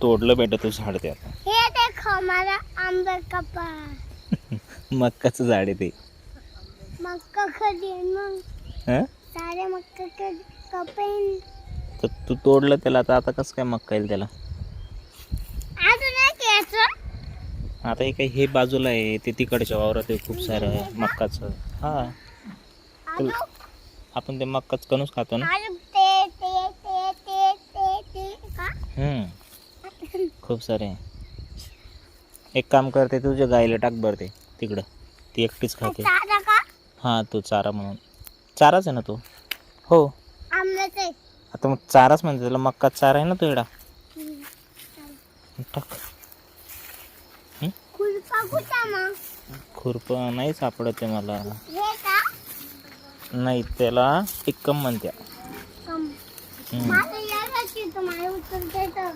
तोडलं बेटा तू झाड ते आता. हे देखो हमारा आंबे का पेड़. मक्काचं झाड आहे ते. मक्का कधी मग हं? सारे मक्का के कपेन तर तू तोडलं त्याला आता कसं काय मक्का येईल त्याला. अजून एक यायचं. आता हे काही हे बाजूला आहे ते तिकडच्या वावरात आहे खूप सारं मक्काचं. हा अजून आपण ते मक्काच कणूस खातो ना. अजून ते का खूप सारे. एक काम करते तुझ्या गाईला टाक बरं ते तिकडं, ती एकटीच खाते. चारा का हां तो चारा म्हणून. चाराच आहे ना तो. हो आंब्याचे. आता मग चाराच म्हणते त्याला, मक्का चारा आहे ना तो इडा. टाक. खुरपा कुठं मग खुरपं नाही सापडत आहे मला. हे का नाही त्याला टिक्कम म्हणत्या. कम हम्म. माझं यायची तुम्हाला उचलते तर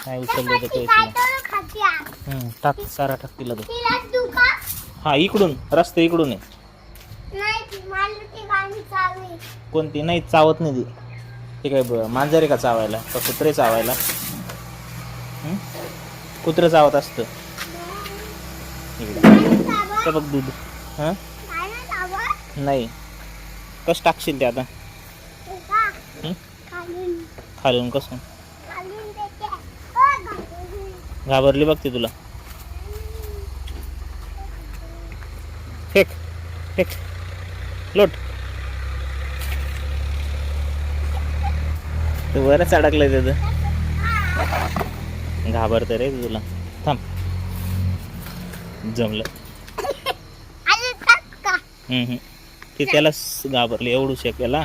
काय उचललं तर ती काही काय खात्या टाक चारा टाक तिला तू. तिला देऊ का हा इकडून रस्ता इकडून आहे. नाही मला ती गाणी चालली. कोणती नाही चावत नाही ती. ते काय मांजर आहे का चावायला का कुत्रे चावायला. कुत्रं चावत असतं इकडे. ते बघ दूध. हां नाही कसं टाकशील ते आता. खालून कसं घाबरली बघ ती तुला. फेक फेक लोट. तू बरंच अडकलंय त्याचं. घाबरतं रे तुला. थांब जमलं. ती त्यालाच घाबरली एवढू शेकायला.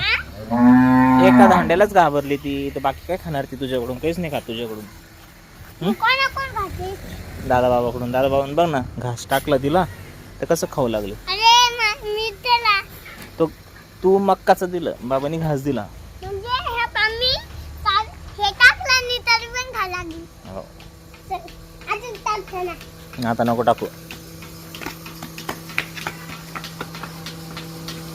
एका धांड्यालाच घाबरली ती. तर बाकी काय खाणार ती तुझ्याकडून. काहीच नाही खात तुझ्याकडून. दादा बाबाकडून. दादा बाबांनी बघ ना घास टाकला तिला तर कसं खाऊ लागले. तो तू मक्काचं दिलं बाबांनी घास दिला. हो आता नको टाकू.